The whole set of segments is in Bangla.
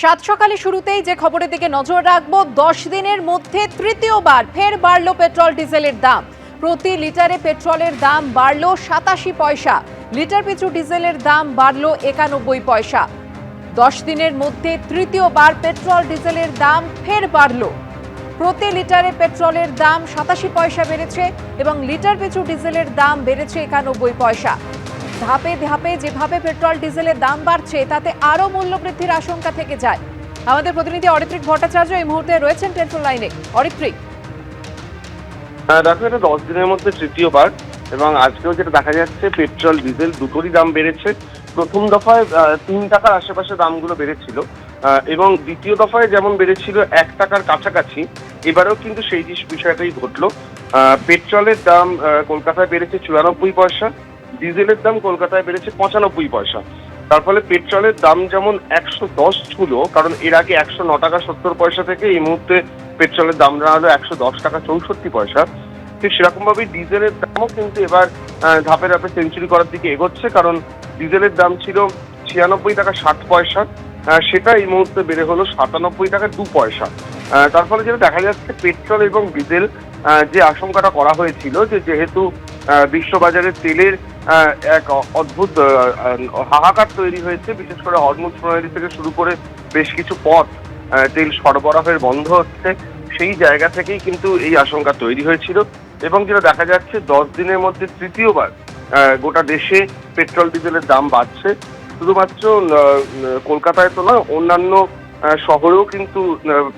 সাত সকালে শুরুতেই যে খবরের দিকে নজর রাখবো, 10 দিনের মধ্যে তৃতীয়বার ফের বাড়ল পেট্রোল ডিজেলের দাম। প্রতি লিটারে পেট্রোলের দাম বাড়ল 87 পয়সা, লিটার পিছু ডিজেলের দাম বাড়ল 91 পয়সা। 10 দিনের মধ্যে তৃতীয়বার পেট্রোল ডিজেলের দাম ফের বাড়ল। প্রতি লিটারে পেট্রোলের দাম 87 পয়সা বেড়েছে এবং লিটার পিছু ডিজেলের দাম বেড়েছে 91 পয়সা। ধাপে ধাপে যেভাবে পেট্রোল ডিজেলের দাম বাড়ছে তাতে আরো মূল্য বৃদ্ধির আশঙ্কা থেকে যায়। আমাদের প্রতিনিধি অরিত্রিক ভট্টাচার্য এই মুহূর্তে রয়েছেন টেলিফোন লাইনে। অরিত্রিক, দেখো, এটা 10 দিনের মধ্যে তৃতীয়বার এবং আজকেও যেটা দেখা যাচ্ছে পেট্রোল ডিজেল দুটোরই দাম বেড়েছে। প্রথম দফায় 3 টাকার আশেপাশে দামগুলো বেড়েছিল এবং দ্বিতীয় দফায় যেমন বেড়েছিল 1 টাকার কাছাকাছি, এবারেও কিন্তু সেই বিষয়টাই ঘটলো। পেট্রোলের দাম কলকাতায় বেড়েছে 94 পয়সা, ডিজেলের দাম কলকাতায় বেড়েছে 95 পয়সা। তার ফলে পেট্রোলের দাম যেমন 110 ছিল, কারণ এর আগে 109 টাকা 70 পয়সা থেকে এই মুহূর্তে পেট্রোলের দাম দাঁড়ালো 110 টাকা 64 পয়সা। ঠিক সেরকম ভাবে ডিজেলের দামও কিন্তু এবার ধাপে ধাপে সেঞ্চুরি করার দিকে এগোচ্ছে, কারণ ডিজেলের দাম ছিল 96 টাকা 60 পয়সা, সেটা এই মুহূর্তে বেড়ে হলো 97 টাকা 2 পয়সা। তার ফলে যেটা দেখা যাচ্ছে পেট্রোল এবং ডিজেল যে আশঙ্কাটা করা হয়েছিল যে যেহেতু বিশ্ববাজারে তেলের এক অদ্ভুত হাহাকার তৈরি হয়েছে, বিশেষ করে হরমুজ প্রণালী থেকে শুরু করে বেশ কিছু পথ তেল সরবরাহের বন্ধ হচ্ছে, সেই জায়গা থেকেই কিন্তু এই আশঙ্কা তৈরি হয়েছিল। এবং যেটা দেখা যাচ্ছে 10 দিনের মধ্যে তৃতীয়বার গোটা দেশে পেট্রোল ডিজেলের দাম বাড়ছে। শুধুমাত্র কলকাতায় তো নয়, অন্যান্য শহরেও কিন্তু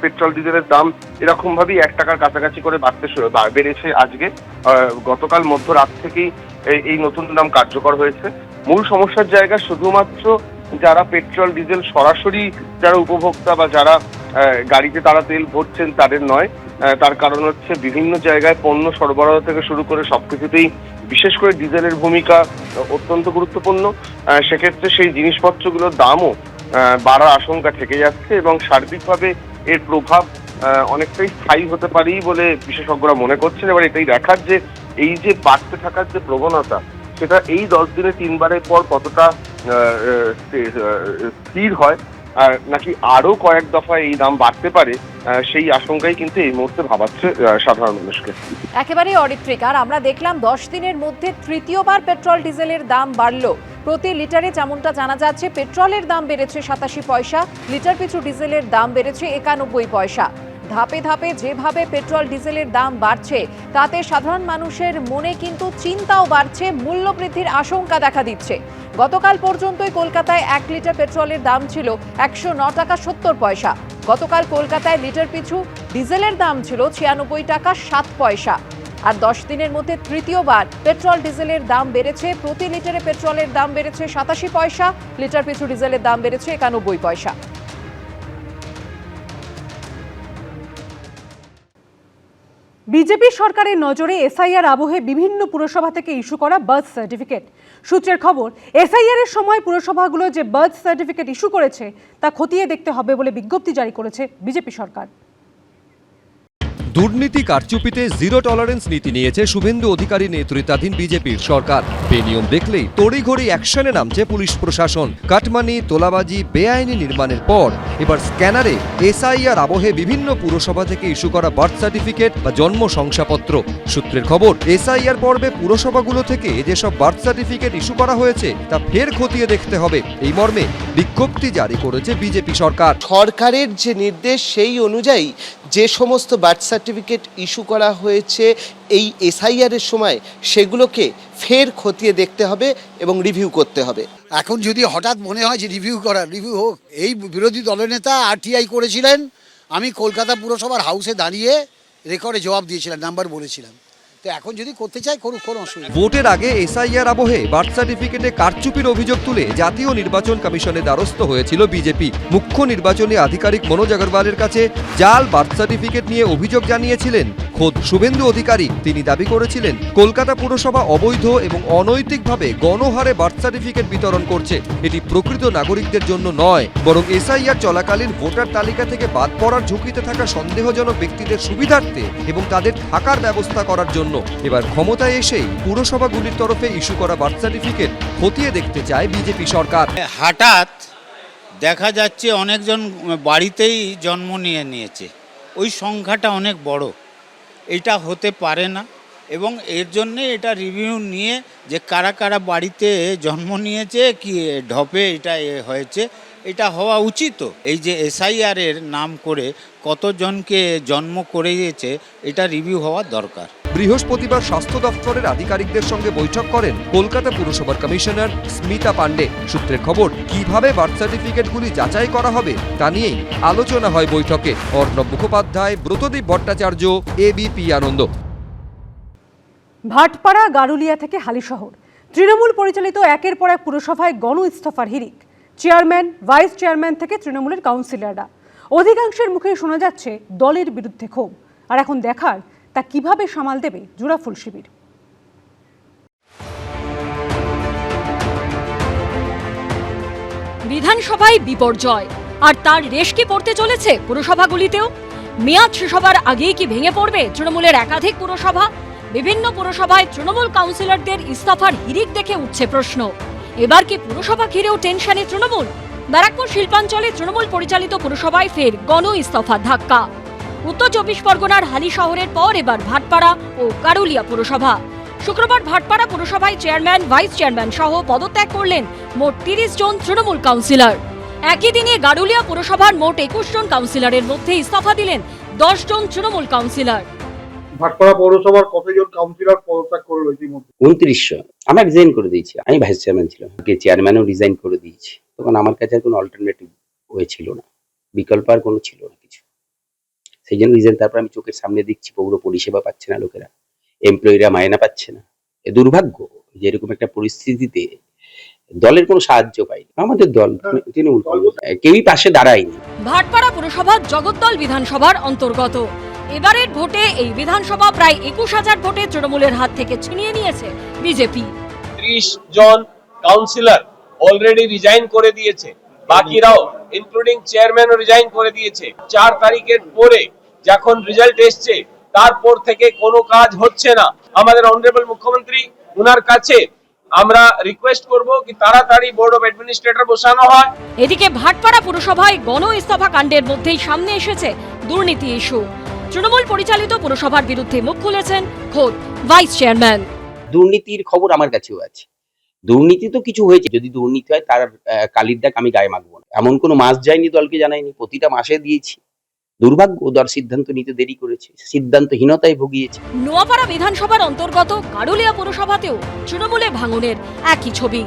পেট্রোল ডিজেলের দাম এরকম ভাবেই 1 টাকার কাছাকাছি করে বেড়েছে। আজকে গতকাল মধ্যরাত থেকেই এই নতুন দাম কার্যকর হয়েছে। মূল সমস্যার জায়গা শুধুমাত্র যারা পেট্রোল ডিজেল সরাসরি যারা উপভোক্তা বা যারা গাড়িতে তারা তেল ভরছেন তাদের নয়, তার কারণ হচ্ছে বিভিন্ন জায়গায় পণ্য সরবরাহ থেকে শুরু করে সবকিছুতেই বিশেষ করে ডিজেলের ভূমিকা অত্যন্ত গুরুত্বপূর্ণ। সেক্ষেত্রে সেই জিনিসপত্রগুলোর দামও বাড়ার আশঙ্কা থেকে যাচ্ছে এবং সার্বিকভাবে এর প্রভাব অনেকটাই স্থায়ী হতে পারেই বলে বিশেষজ্ঞরা মনে করছেন। এবার এটাই দেখার যে এই যে বাড়তে থাকার যে প্রবণতা, সেটা এই 10 দিনে 3 বারের পর কতটা স্থির হয় আর নাকি আরো কয়েক দফায় এই দাম বাড়তে পারে, সেই আশঙ্কাই কিন্তু এই মুহূর্তে ভাবাচ্ছে সাধারণ মানুষকে। একেবারেই অরিত্রিক। আর আমরা দেখলাম 10 দিনের মধ্যে তৃতীয়বার পেট্রোল ডিজেলের দাম বাড়লো। প্রতি লিটারে যেমনটা জানা যাচ্ছে পেট্রোলের দাম বেড়েছে 87 পয়সা, লিটার পিছু ডিজেলের দাম বেড়েছে 91 পয়সা। ধাপে ধাপে যেভাবে পেট্রোল ডিজেলের দাম বাড়ছে তাতে সাধারণ মানুষের মনে কিন্তু চিন্তাও বাড়ছে, মূল্যবৃদ্ধির আশঙ্কা দেখা দিচ্ছে। গতকাল পর্যন্তই কলকাতায় 1 লিটার পেট্রোলের দাম ছিল 109 টাকা 70 পয়সা। গতকাল কলকাতায় লিটার পিছু ডিজেলের দাম ছিল 96 টাকা 7 পয়সা। আর 10 দিনের মধ্যে তৃতীয়বার পেট্রোল ডিজেলের দাম বেড়েছে। প্রতি লিটারে পেট্রোলের দাম বেড়েছে 87 পয়সা, লিটার পিছু ডিজেলের দাম বেড়েছে 91 পয়সা। বিজেপি সরকারের নজরে এসআইআর আবহে বিভিন্ন পুরসভা থেকে ইস্যু করা বার্থ সার্টিফিকেট। সূত্রের খবর, এসআইআর এর সময় পুরসভাগুলো যে বার্থ সার্টিফিকেট ইস্যু করেছে তা খতিয়ে দেখতে হবে বলে বিজ্ঞপ্তি জারি করেছে বিজেপি সরকার। দুর্নীতি কারচুপিতে জিরো টলারেন্স নীতি নিয়েছে শুভেন্দু অধিকারী নেতৃত্বাধীন বিজেপির সরকার। বেনিয়ম দেখলেই তড়িঘড়ি অ্যাকশনে নামছে পুলিশ প্রশাসন। কাটমানি, তোলাবাজি, বেআইনি নির্মাণের পর এবার স্ক্যানারে এসআইআর আবহে বিভিন্ন পুরসভা থেকে ইস্যু করা বার্থ সার্টিফিকেট বা জন্ম শংসাপত্র। সূত্রের খবর, এসআইআর পর্বে পুরসভাগুলো থেকে যেসব বার্থ সার্টিফিকেট ইস্যু করা হয়েছে তা ফের খতিয়ে দেখতে হবে, এই মর্মে বিজ্ঞপ্তি জারি করেছে বিজেপি সরকার। সরকারের যে নির্দেশ সেই অনুযায়ী যে সমস্ত বার্থ সার্টিফিকেট ইস্যু করা হয়েছে এই এসআইআর এর সময় সেগুলোকে ফের খতিয়ে দেখতে হবে এবং রিভিউ করতে হবে। এখন যদি হঠাৎ মনে হয় যে রিভিউ হোক, এই বিরোধী দলনেতা আরটিআই করেছিলেন, আমি কলকাতা পুরসভার হাউসে দাঁড়িয়ে রেকর্ডে জবাব দিয়েছিলাম, নাম্বার বলেছিলাম। তো এখন যদি করতে চাই করুক, কোনো অসুবিধা। ভোটের আগে এসআইআর আবহে বার্থ সার্টিফিকেটে কারচুপির অভিযোগ তুলে জাতীয় নির্বাচন কমিশনের দ্বারস্থ হয়েছিল বিজেপি। মুখ্য নির্বাচনী আধিকারিক মনোজ আগরওয়ালের কাছে জাল বার্থ সার্টিফিকেট নিয়ে অভিযোগ জানিয়েছিলেন খোদ শুভেন্দু অধিকারী। তিনি দাবি করেছিলেন কলকাতা পুরসভা অবৈধ এবং অনৈতিকভাবে গণহারে বার্থ সার্টিফিকেট বিতরণ করছে। এটি প্রকৃত নাগরিকদের জন্য নয়, বরং এসআইআর চলাকালীন ভোটার তালিকা থেকে বাদ পড়ার ঝুঁকিতে থাকা সন্দেহজনক ব্যক্তিদের সুবিধার্থে এবং তাদের থাকার ব্যবস্থা করার জন্য এবার ক্ষমতায় এসেই পুরসভাগুলির তরফে ইস্যু করা বার্থ সার্টিফিকেট খতিয়ে দেখতে চায় বিজেপি সরকার। হঠাৎ দেখা যাচ্ছে অনেকজন বাড়িতেই জন্ম নিয়েছে, ওই সংখ্যাটা অনেক বড়, এটা হতে পারে না। এবং এর জন্যে এটা রিভিউ নিয়ে যে কারা কারা বাড়িতে জন্ম নিয়েছে কি ঢপে এটা হয়েছে, এটা হওয়া উচিত। এই যে এসআইআর এর নাম করে কতজনকে জন্ম করিয়েছে এটা রিভিউ হওয়া দরকার। বৃহস্পতিবার স্বাস্থ্য দপ্তরের আধিকারিকদের সঙ্গে বৈঠক করেন কলকাতা পুরসভার কমিশনার স্মিতা পান্ডে। সূত্রের খবর, কিভাবে বার্থ সার্টিফিকেটগুলি যাচাই করা হবে তা নিয়েই আলোচনা হয় বৈঠকে। অর্ণব মুখোপাধ্যায়, ব্রতদীপ ভট্টাচার্য, এবিপি আনন্দ। ভাটপাড়া গারুলিয়া থেকে হালিশহর, তৃণমূল পরিচালিত একের পর এক পুরসভায় গণ ইস্তফার হিড়িক। চেয়ারম্যান, ভাইস চেয়ারম্যান থেকে তৃণমূলের কাউন্সিলররা, অধিকাংশের মুখে শোনা যাচ্ছে দলের বিরুদ্ধে ক্ষোভ। আর এখন দেখার তা কিভাবে সামাল দেবে জোড়াফুল শিবির। বিধানসভায় বিপর্যয়, আর তার রেশ কি পড়তে চলেছে পুরসভাগুলিতেও? মেয়াদ শেষ হবার আগেই কি ভেঙে পড়বে তৃণমূলের একাধিক পুরসভা? বিভিন্ন পুরসভায় তৃণমূল কাউন্সিলরদের ইস্তফার হিড়িক দেখে উঠছে প্রশ্ন। এবার কি পুরসভা ঘিরেও টেনশনে তৃণমূল? ব্যারাকপুর শিল্পাঞ্চলে তৃণমূল পরিচালিত পুরসভায় ফের গণ ইস্তফার ধাক্কা। উত্তর 24 পরগনার হালি শহরের পর এবার ভাটপাড়া ও গারুলিয়া পুরসভা। শুক্রবার ভাটপাড়া পুরসভায় চেয়ারম্যান, ভাইস চেয়ারম্যান সহ পদত্যাগ করলেন মোট 30 জন তৃণমূল কাউন্সিলর। একই দিনে গারুলিয়া পুরসভার মোট 21 জন কাউন্সিলরের মধ্যে ইস্তফা দিলেন 10 জন তৃণমূল কাউন্সিলর। ভাটপাড়া পৌরসভার কতজন কাউন্সিলর পদত্যাগ করলো ইতিমধ্যে? 2900। আমি রিজাইন করে দিয়েছি, আমি ভাইস চেয়ারম্যান ছিলাম, চেয়ারম্যানও রিজাইন করে দিয়েছি। তখন আমার কাছে আর কোনো অল্টারনেটিভ ওয়ে ছিল না, বিকল্প আর কোনো ছিল না কিছু, সেই জন্য রিজাইন। তারপর আমি চোখের সামনে দেখছি পৌর পরিষেবা পাচ্ছে না লোকেরা, এমপ্লয়িরা মায়না পাচ্ছে না। এ দুর্ভাগ্য যে এরকম একটা পরিস্থিতিতে দলের কোনো সাহায্য পাইনি। আমাদের দল তৃণমূল কেউই পাশে দাঁড়ায়নি। ভাটপাড়া পুরসভা জগদ্দল বিধানসভার অন্তর্গত। এবারের ভোটে এই বিধানসভা প্রায় 21,000 ভোটে তৃণমূলের হাত থেকে ছিনিয়ে নিয়েছে বিজেপি। 30 জন কাউন্সিলর অলরেডি রিজাইন করে দিয়েছে, বাকিরাও ইনক্লুডিং চেয়ারম্যানও রিজাইন করে দিয়েছে। 4 তারিখের পরে যখন রেজাল্ট এসছে তারপর থেকে কোনো কাজ হচ্ছে না। আমাদের অনারেবল মুখ্যমন্ত্রী, ওনার কাছে আমরা রিকোয়েস্ট করব কি তাড়াতাড়ি বোর্ড অফ অ্যাডমিনিস্ট্রেটর বসানো হয়। এদিকে ভাটপাড়া পুরসভায় গণ ইস্তফা কাণ্ডের মধ্যেই সামনে এসেছে দুর্নীতি ইস্যু। তৃণমূল পরিচালিত পুরসভার বিরুদ্ধে মুখ খুলেছেন খোদ ভাইস চেয়ারম্যান। দুর্নীতির খবর আমার কাছেও আছে, দুর্নীতি তো কিছু হয়েছে, যদি দুর্নীতি হয় তার কালির দাগ আমি গায়ে মাখবো না। এমন কোনো মাস যায়নি দলকে জানাইনি, প্রতিটা মাসে দিয়েছি। দুর্ভাগ্য দল সিদ্ধান্ত নিতে দেরি করেছে, সিদ্ধান্তহীনতায় ভুগিয়েছে। নোয়াপাড়া বিধানসভার অন্তর্গত গারুলিয়া পুরসভাতেও তৃণমূলে ভাঙনের একই ছবি।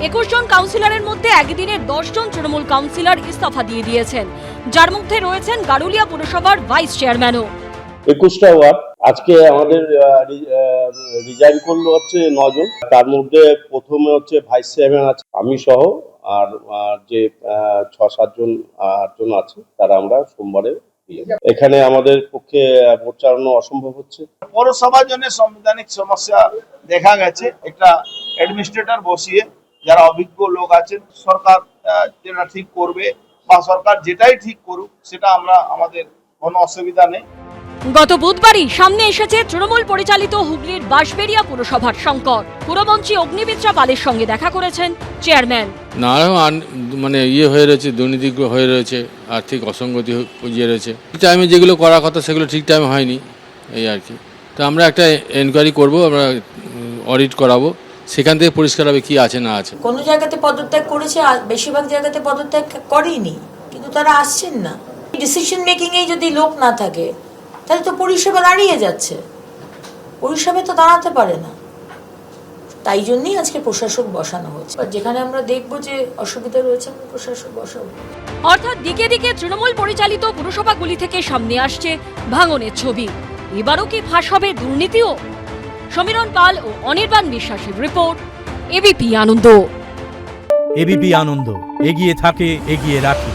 21 জন কাউন্সিলরের মধ্যে একদিনে 10 জন তৃণমূল কাউন্সিলর ইস্তফা দিয়ে দিয়েছেন, যার মধ্যে রয়েছেন গারুলিয়া পুরসভার ভাইস চেয়ারম্যানও। 21টা ওয়ার্ড আজকে আমাদের রিজাইন করলো হচ্ছে 9 জন। তার মধ্যে প্রথমে হচ্ছে ভাইস চেয়ারম্যান আছে, আমি সহ, আর যে 6-7 জন 8 জন আছে তারা আমরা সোমবারে। এখানে আমাদের পক্ষে ভোট চালানো অসম্ভব হচ্ছে। পৌরসভার জন্য সাংবিধানিক সমস্যা দেখা গেছে, একটা অ্যাডমিনিস্ট্রেটর বসিয়ে যারা অভিজ্ঞ লোক আছেন, সরকার যেটা ঠিক করবে বা সরকার যেটাই ঠিক করুক সেটা আমরা, আমাদের কোনো অসুবিধা নেই। গত বুধবারই সামনে এসেছে তৃণমূল পরিচালিত হুগলির বাঁশবেড়িয়া পুরসভার সংকট। পুরমন্ত্রী অগ্নিমিত্রা পালের সঙ্গে দেখা করেছেন চেয়ারম্যান। না মানে হয়ে রয়েছে, দুর্নীতি হয়ে রয়েছে, আর্থিক অসঙ্গতি রয়েছে, ঠিক টাইমে যেগুলো করার কথা সেগুলো ঠিক টাইমে হয়নি, এই আর কি। তো আমরা একটা এনকোয়ারি করব, আমরা অডিট করাবো, সেখান থেকে পরিষ্কার হবে কি আছে না আছে। কোনো জায়গাতে পদত্যাগ করেছে, আর বেশিরভাগ জায়গাতে পদত্যাগ করেনি, কিন্তু তারা আসছেন না। ডিসিশন মেকিং এ যদি লোক না থাকে তাহলে তো পরিষেবা দাঁড়িয়ে যাচ্ছে, পরিষেবা তো দাঁড়াতে পারে না। তাই জন্যই আজকে প্রশাসক বসানো হচ্ছে, যেখানে আমরা দেখবো যে অসুবিধা রয়েছে আমরা প্রশাসক বসাবো। অর্থাৎ দিকে দিকে তৃণমূল পরিচালিত পুরসভাগুলি থেকে সামনে আসছে ভাঙনের ছবি। এবারও কি ফাঁস হবে দুর্নীতিও? সমীরণ পাল ও অনির্বাণ বিশ্বাসের রিপোর্ট, এবিপি আনন্দ। এবিপি আনন্দ, এগিয়ে থাকে, এগিয়ে রাখে।